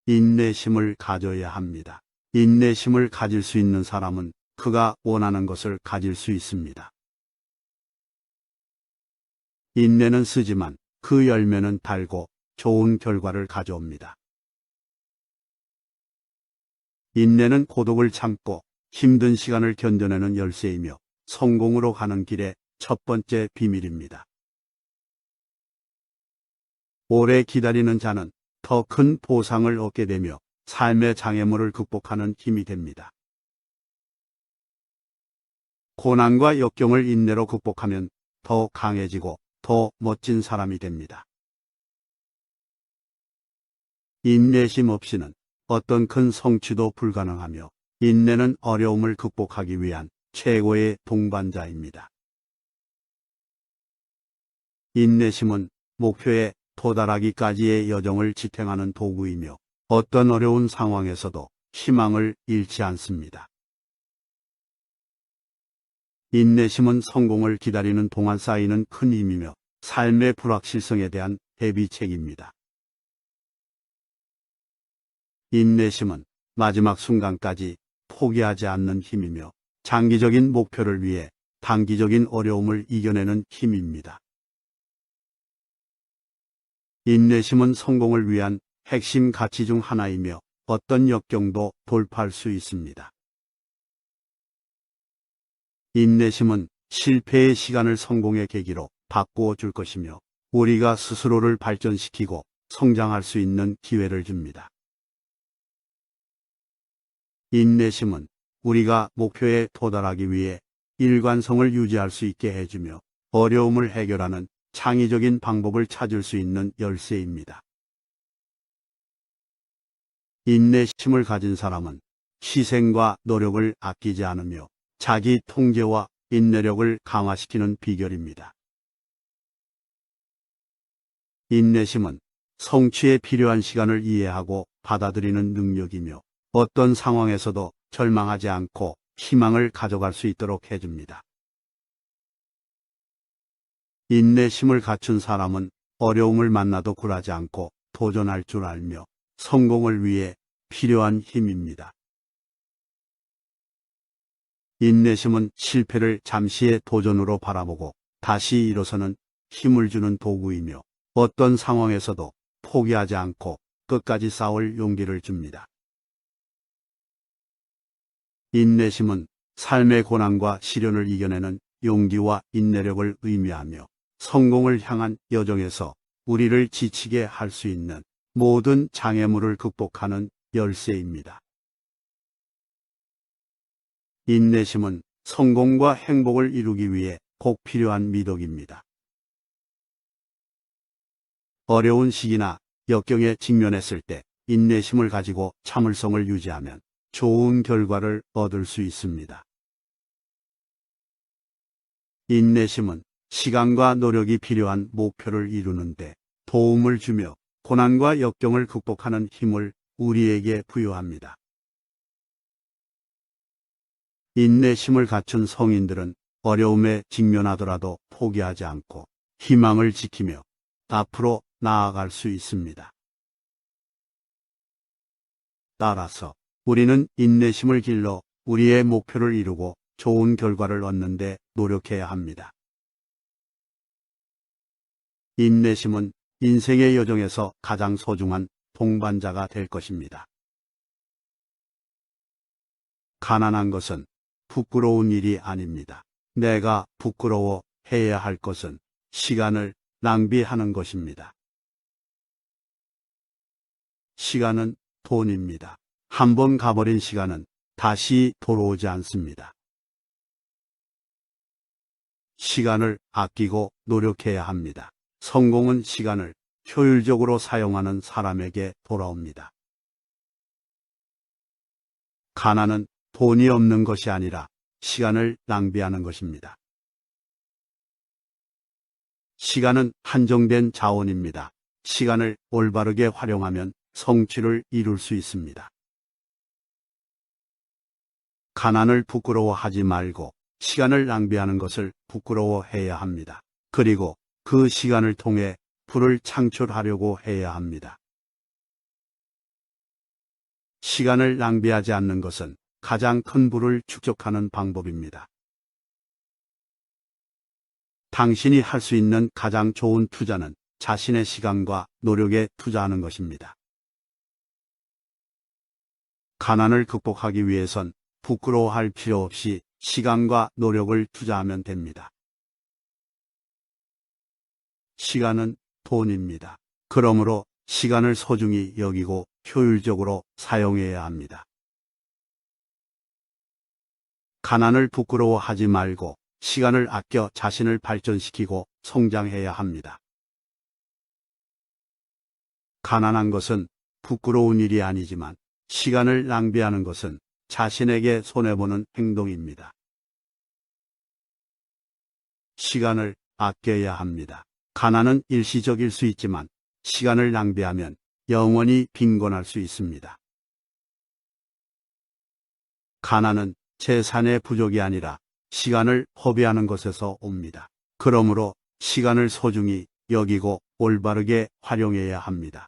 인내심을 가져야 합니다. 인내심을 가질 수 있는 사람은 그가 원하는 것을 가질 수 있습니다. 인내는 쓰지만 그 열매는 달고 좋은 결과를 가져옵니다. 인내는 고독을 참고 힘든 시간을 견뎌내는 열쇠이며 성공으로 가는 길의 첫 번째 비밀입니다. 오래 기다리는 자는 더 큰 보상을 얻게 되며 삶의 장애물을 극복하는 힘이 됩니다. 고난과 역경을 인내로 극복하면 더 강해지고 더 멋진 사람이 됩니다. 인내심 없이는 어떤 큰 성취도 불가능하며 인내는 어려움을 극복하기 위한 최고의 동반자입니다. 인내심은 목표에 도달하기까지의 여정을 지탱하는 도구이며 어떤 어려운 상황에서도 희망을 잃지 않습니다. 인내심은 성공을 기다리는 동안 쌓이는 큰 힘이며 삶의 불확실성에 대한 대비책입니다. 인내심은 마지막 순간까지 포기하지 않는 힘이며 장기적인 목표를 위해 단기적인 어려움을 이겨내는 힘입니다. 인내심은 성공을 위한 핵심 가치 중 하나이며 어떤 역경도 돌파할 수 있습니다. 인내심은 실패의 시간을 성공의 계기로 바꾸어 줄 것이며 우리가 스스로를 발전시키고 성장할 수 있는 기회를 줍니다. 인내심은 우리가 목표에 도달하기 위해 일관성을 유지할 수 있게 해주며 어려움을 해결하는 창의적인 방법을 찾을 수 있는 열쇠입니다. 인내심을 가진 사람은 희생과 노력을 아끼지 않으며 자기 통제와 인내력을 강화시키는 비결입니다. 인내심은 성취에 필요한 시간을 이해하고 받아들이는 능력이며 어떤 상황에서도 절망하지 않고 희망을 가져갈 수 있도록 해줍니다. 인내심을 갖춘 사람은 어려움을 만나도 굴하지 않고 도전할 줄 알며 성공을 위해 필요한 힘입니다. 인내심은 실패를 잠시의 도전으로 바라보고 다시 일어서는 힘을 주는 도구이며 어떤 상황에서도 포기하지 않고 끝까지 싸울 용기를 줍니다. 인내심은 삶의 고난과 시련을 이겨내는 용기와 인내력을 의미하며 성공을 향한 여정에서 우리를 지치게 할 수 있는 모든 장애물을 극복하는 열쇠입니다. 인내심은 성공과 행복을 이루기 위해 꼭 필요한 미덕입니다. 어려운 시기나 역경에 직면했을 때 인내심을 가지고 참을성을 유지하면 좋은 결과를 얻을 수 있습니다. 인내심은 시간과 노력이 필요한 목표를 이루는데 도움을 주며 고난과 역경을 극복하는 힘을 우리에게 부여합니다. 인내심을 갖춘 성인들은 어려움에 직면하더라도 포기하지 않고 희망을 지키며 앞으로 나아갈 수 있습니다. 따라서 우리는 인내심을 길러 우리의 목표를 이루고 좋은 결과를 얻는 데 노력해야 합니다. 인내심은 인생의 여정에서 가장 소중한 동반자가 될 것입니다. 가난한 것은 부끄러운 일이 아닙니다. 내가 부끄러워해야 할 것은 시간을 낭비하는 것입니다. 시간은 돈입니다. 한번 가버린 시간은 다시 돌아오지 않습니다. 시간을 아끼고 노력해야 합니다. 성공은 시간을 효율적으로 사용하는 사람에게 돌아옵니다. 가난은 돈이 없는 것이 아니라 시간을 낭비하는 것입니다. 시간은 한정된 자원입니다. 시간을 올바르게 활용하면 성취를 이룰 수 있습니다. 가난을 부끄러워하지 말고 시간을 낭비하는 것을 부끄러워해야 합니다. 그리고 그 시간을 통해 부를 창출하려고 해야 합니다. 시간을 낭비하지 않는 것은 가장 큰 부를 축적하는 방법입니다. 당신이 할 수 있는 가장 좋은 투자는 자신의 시간과 노력에 투자하는 것입니다. 가난을 극복하기 위해선 부끄러워할 필요 없이 시간과 노력을 투자하면 됩니다. 시간은 돈입니다. 그러므로 시간을 소중히 여기고 효율적으로 사용해야 합니다. 가난을 부끄러워하지 말고 시간을 아껴 자신을 발전시키고 성장해야 합니다. 가난한 것은 부끄러운 일이 아니지만 시간을 낭비하는 것은 자신에게 손해보는 행동입니다. 시간을 아껴야 합니다. 가난은 일시적일 수 있지만 시간을 낭비하면 영원히 빈곤할 수 있습니다. 가난은 재산의 부족이 아니라 시간을 허비하는 것에서 옵니다. 그러므로 시간을 소중히 여기고 올바르게 활용해야 합니다.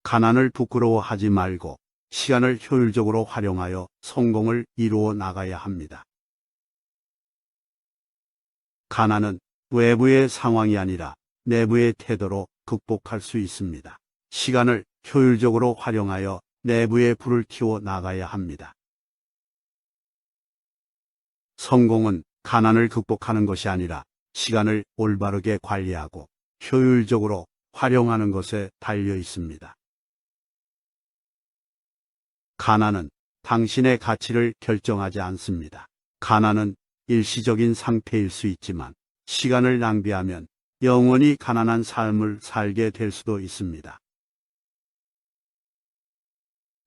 가난을 부끄러워하지 말고 시간을 효율적으로 활용하여 성공을 이루어 나가야 합니다. 가난은 외부의 상황이 아니라 내부의 태도로 극복할 수 있습니다. 시간을 효율적으로 활용하여 내부의 불을 키워 나가야 합니다. 성공은 가난을 극복하는 것이 아니라 시간을 올바르게 관리하고 효율적으로 활용하는 것에 달려 있습니다. 가난은 당신의 가치를 결정하지 않습니다. 가난은 일시적인 상태일 수 있지만 시간을 낭비하면 영원히 가난한 삶을 살게 될 수도 있습니다.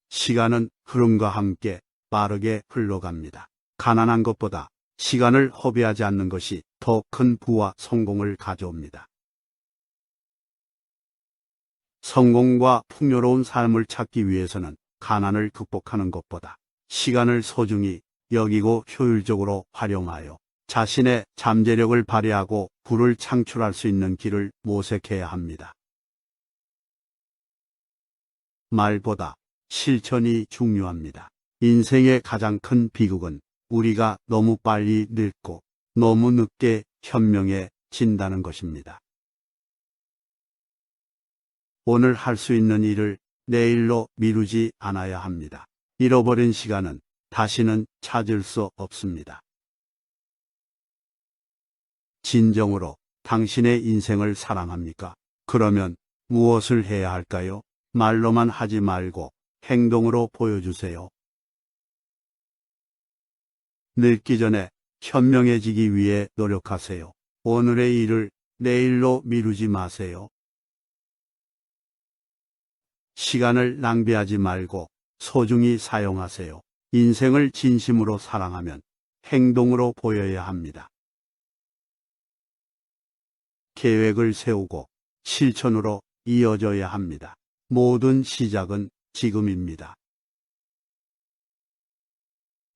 시간은 흐름과 함께 빠르게 흘러갑니다. 가난한 것보다 시간을 허비하지 않는 것이 더 큰 부와 성공을 가져옵니다. 성공과 풍요로운 삶을 찾기 위해서는 가난을 극복하는 것보다 시간을 소중히 여기고 효율적으로 활용하여 자신의 잠재력을 발휘하고 부를 창출할 수 있는 길을 모색해야 합니다. 말보다 실천이 중요합니다. 인생의 가장 큰 비극은 우리가 너무 빨리 늙고 너무 늦게 현명해진다는 것입니다. 오늘 할 수 있는 일을 내일로 미루지 않아야 합니다. 잃어버린 시간은 다시는 찾을 수 없습니다. 진정으로 당신의 인생을 사랑합니까? 그러면 무엇을 해야 할까요? 말로만 하지 말고 행동으로 보여주세요. 늙기 전에 현명해지기 위해 노력하세요. 오늘의 일을 내일로 미루지 마세요. 시간을 낭비하지 말고 소중히 사용하세요. 인생을 진심으로 사랑하면 행동으로 보여야 합니다. 계획을 세우고 실천으로 이어져야 합니다. 모든 시작은 지금입니다.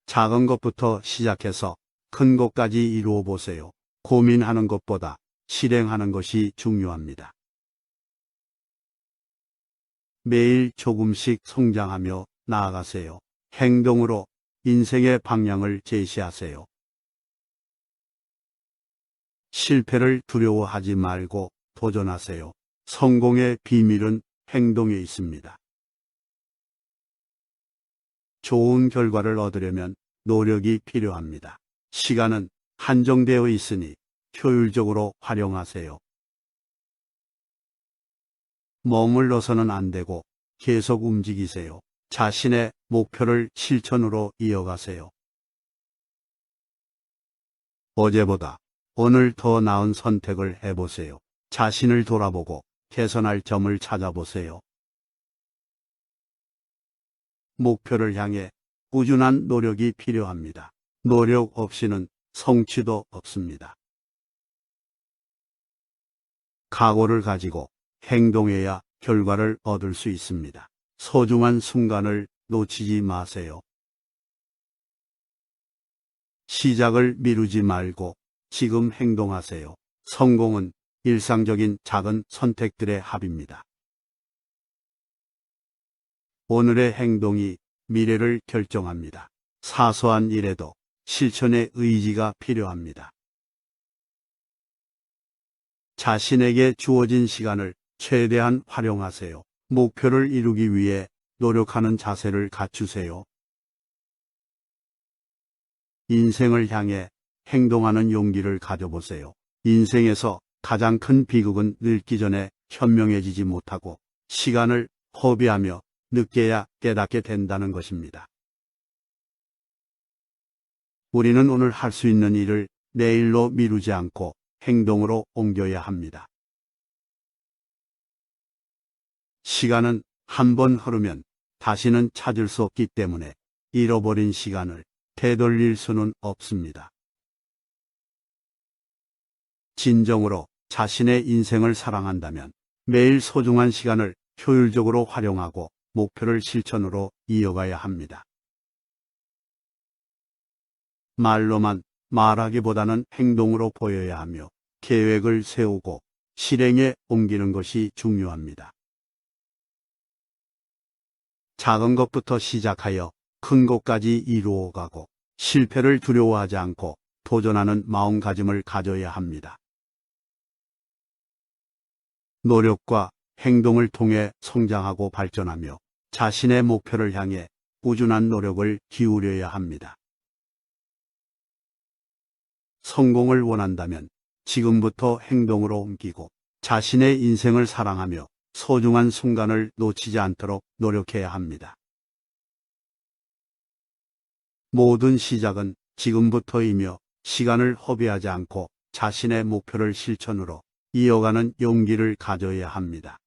작은 것부터 시작해서 큰 것까지 이루어 보세요. 고민하는 것보다 실행하는 것이 중요합니다. 매일 조금씩 성장하며 나아가세요. 행동으로 인생의 방향을 제시하세요. 실패를 두려워하지 말고 도전하세요. 성공의 비밀은 행동에 있습니다. 좋은 결과를 얻으려면 노력이 필요합니다. 시간은 한정되어 있으니 효율적으로 활용하세요. 머물러서는 안 되고 계속 움직이세요. 자신의 목표를 실천으로 이어가세요. 어제보다 오늘 더 나은 선택을 해보세요. 자신을 돌아보고 개선할 점을 찾아보세요. 목표를 향해 꾸준한 노력이 필요합니다. 노력 없이는 성취도 없습니다. 각오를 가지고 행동해야 결과를 얻을 수 있습니다. 소중한 순간을 놓치지 마세요. 시작을 미루지 말고 지금 행동하세요. 성공은 일상적인 작은 선택들의 합입니다. 오늘의 행동이 미래를 결정합니다. 사소한 일에도 실천의 의지가 필요합니다. 자신에게 주어진 시간을 최대한 활용하세요. 목표를 이루기 위해 노력하는 자세를 갖추세요. 인생을 향해 행동하는 용기를 가져보세요. 인생에서 가장 큰 비극은 늙기 전에 현명해지지 못하고 시간을 허비하며 늦게야 깨닫게 된다는 것입니다. 우리는 오늘 할 수 있는 일을 내일로 미루지 않고 행동으로 옮겨야 합니다. 시간은 한 번 흐르면 다시는 찾을 수 없기 때문에 잃어버린 시간을 되돌릴 수는 없습니다. 진정으로 자신의 인생을 사랑한다면 매일 소중한 시간을 효율적으로 활용하고 목표를 실천으로 이어가야 합니다. 말로만 말하기보다는 행동으로 보여야 하며 계획을 세우고 실행에 옮기는 것이 중요합니다. 작은 것부터 시작하여 큰 것까지 이루어가고 실패를 두려워하지 않고 도전하는 마음가짐을 가져야 합니다. 노력과 행동을 통해 성장하고 발전하며 자신의 목표를 향해 꾸준한 노력을 기울여야 합니다. 성공을 원한다면 지금부터 행동으로 옮기고 자신의 인생을 사랑하며 소중한 순간을 놓치지 않도록 노력해야 합니다. 모든 시작은 지금부터이며 시간을 허비하지 않고 자신의 목표를 실천으로 이어가는 용기를 가져야 합니다.